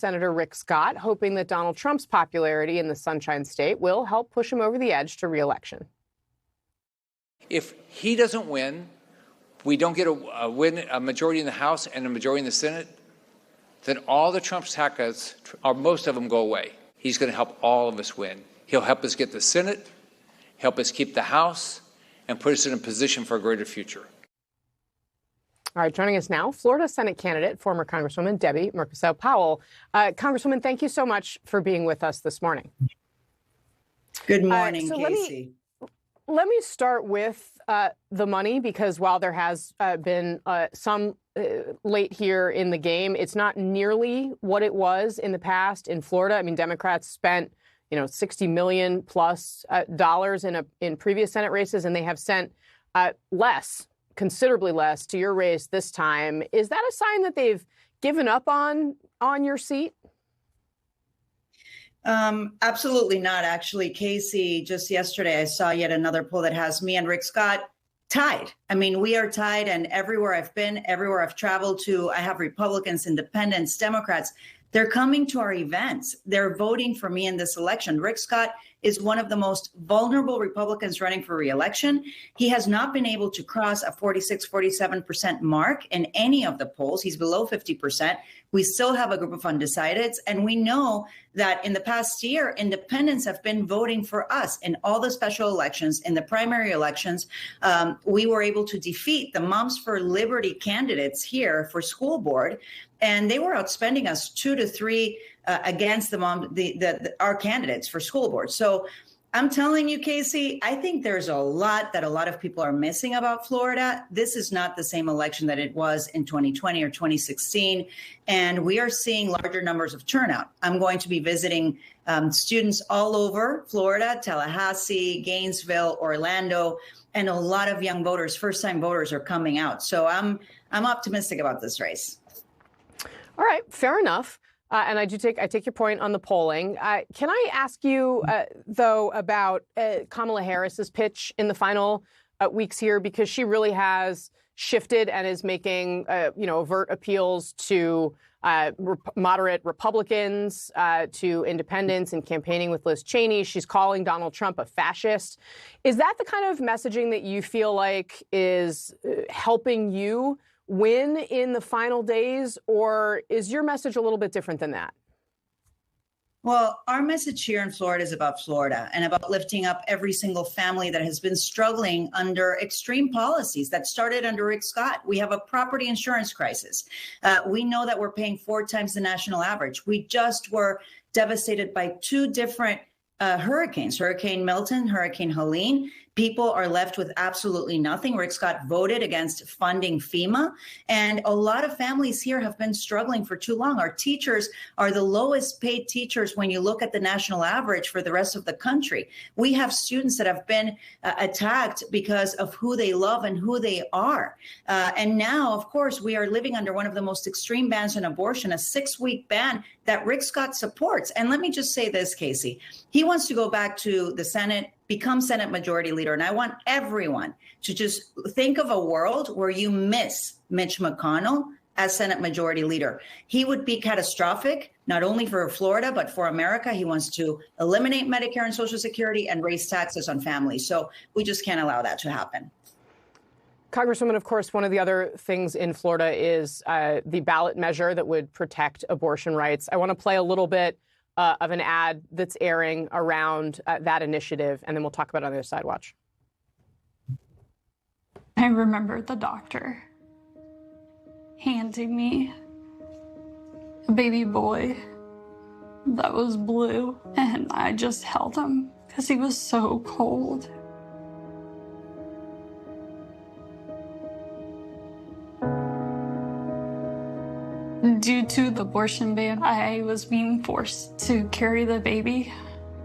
Senator Rick Scott, hoping that Donald Trump's popularity in the Sunshine State will help push him over the edge to re-election. If he doesn't win, we don't get a majority in the House and a majority in the Senate, then all the Trump tactics, or most of them, go away. He's going to help all of us win. He'll help us get the Senate, help us keep the House, and put us in a position for a greater future. All right, joining us now, Florida Senate candidate, former Congresswoman Debbie Mucarsel-Powell. Congresswoman, thank you so much for being with us this morning. Good morning, Casey. Let me start with the money, because while there has been some late here in the game, it's not nearly what it was in the past in Florida. I mean, Democrats spent, $60 million plus dollars in previous Senate races, and they have sent considerably less to your race this time. Is that a sign that they've given up on your seat? Absolutely not, actually. Casey, just yesterday, I saw yet another poll that has me and Rick Scott tied. I mean, we are tied, and everywhere I've been, everywhere I've traveled to, I have Republicans, Independents, Democrats. They're coming to our events. They're voting for me in this election. Rick Scott is one of the most vulnerable Republicans running for re-election. He has not been able to cross a 46, 47% mark in any of the polls. He's below 50%. We still have a group of undecideds. And we know that in the past year, independents have been voting for us in all the special elections, in the primary elections. We were able to defeat the Moms for Liberty candidates here for school board. And they were outspending us 2 to 3 against our candidates for school board. So I'm telling you, Casey, I think there's a lot that a lot of people are missing about Florida. This is not the same election that it was in 2020 or 2016. And we are seeing larger numbers of turnout. I'm going to be visiting students all over Florida, Tallahassee, Gainesville, Orlando, and a lot of young voters, first-time voters are coming out. So I'm optimistic about this race. All right, fair enough. And I take your point on the polling. Can I ask you, though, about Kamala Harris's pitch in the final weeks here, because she really has shifted and is making, overt appeals to moderate Republicans, to independents, and campaigning with Liz Cheney. She's calling Donald Trump a fascist. Is that the kind of messaging that you feel like is helping you win in the final days, or is your message a little bit different than that? Well, our message here in Florida is about Florida and about lifting up every single family that has been struggling under extreme policies that started under Rick Scott. We have a property insurance crisis. We know that we're paying 4 times the national average. We just were devastated by 2 different hurricanes, Hurricane Milton, Hurricane Helene. People are left with absolutely nothing. Rick Scott voted against funding FEMA, and a lot of families here have been struggling for too long. Our teachers are the lowest paid teachers when you look at the national average for the rest of the country. We have students that have been attacked because of who they love and who they are. And now, of course, we are living under one of the most extreme bans on abortion, a 6-week ban that Rick Scott supports. And let me just say this, Casey, he wants to go back to the Senate, become Senate Majority Leader. And I want everyone to just think of a world where you miss Mitch McConnell as Senate Majority Leader. He would be catastrophic, not only for Florida, but for America. He wants to eliminate Medicare and Social Security and raise taxes on families. So we just can't allow that to happen. Congresswoman, of course, one of the other things in Florida is the ballot measure that would protect abortion rights. I want to play a little bit of an ad that's airing around that initiative, and then we'll talk about it on the other side. Watch. I remember the doctor handing me a baby boy that was blue, and I just held him because he was so cold. Due to the abortion ban, I was being forced to carry the baby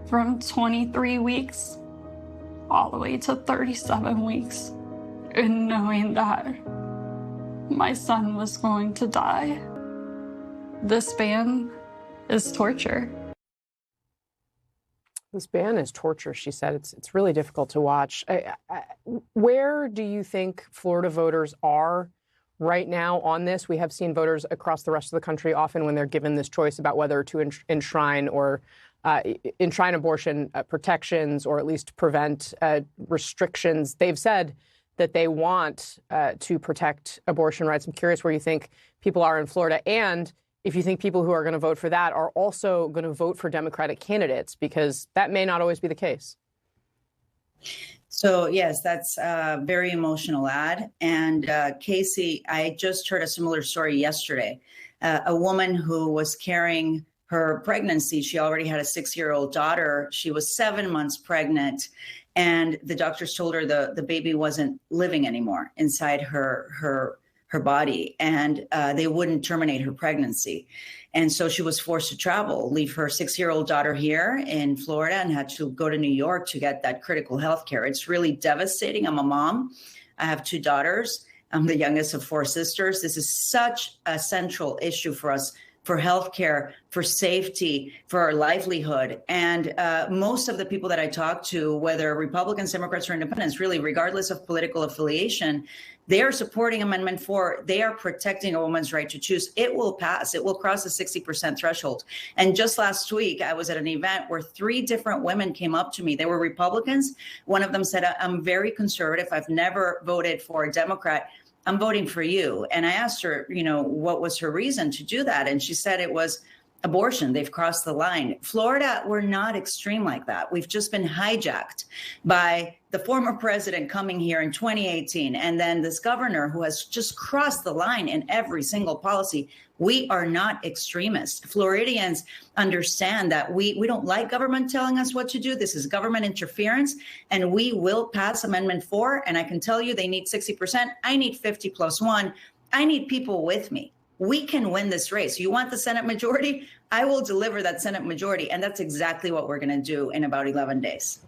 from 23 weeks all the way to 37 weeks. And knowing that my son was going to die, this ban is torture. This ban is torture, she said. It's really difficult to watch. Where do you think Florida voters are right now on this? We have seen voters across the rest of the country often when they're given this choice about whether to enshrine abortion protections or at least prevent restrictions. They've said that they want to protect abortion rights. I'm curious where you think people are in Florida, and if you think people who are going to vote for that are also going to vote for Democratic candidates, because that may not always be the case. So, yes, that's a very emotional ad. And Casey, I just heard a similar story yesterday. A woman who was carrying her pregnancy. She already had a 6-year-old daughter. She was 7 months pregnant. And the doctors told her the baby wasn't living anymore inside her body, and they wouldn't terminate her pregnancy. And so she was forced to travel, leave her 6-year-old daughter here in Florida, and had to go to New York to get that critical health care. It's really devastating. I'm a mom. I have 2 daughters. I'm the youngest of 4 sisters. This is such a central issue for us, for healthcare, for safety, for our livelihood. And most of the people that I talk to, whether Republicans, Democrats, or Independents, really, regardless of political affiliation, they are supporting Amendment 4. They are protecting a woman's right to choose. It will pass. It will cross the 60% threshold. And just last week, I was at an event where 3 different women came up to me. They were Republicans. One of them said, I'm very conservative. I've never voted for a Democrat. I'm voting for you. And I asked her, what was her reason to do that? And she said it was abortion. They've crossed the line. Florida, we're not extreme like that. We've just been hijacked by the former president coming here in 2018. And then this governor who has just crossed the line in every single policy. We are not extremists. Floridians understand that we don't like government telling us what to do. This is government interference, and we will pass Amendment 4. And I can tell you they need 60%. I need 50 plus 1. I need people with me. We can win this race. You want the Senate majority? I will deliver that Senate majority. And that's exactly what we're going to do in about 11 days.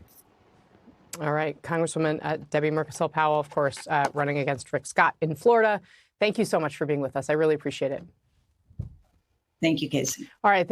All right. Congresswoman Debbie Mucarsel-Powell, of course, running against Rick Scott in Florida. Thank you so much for being with us. I really appreciate it. Thank you, Casey. All right.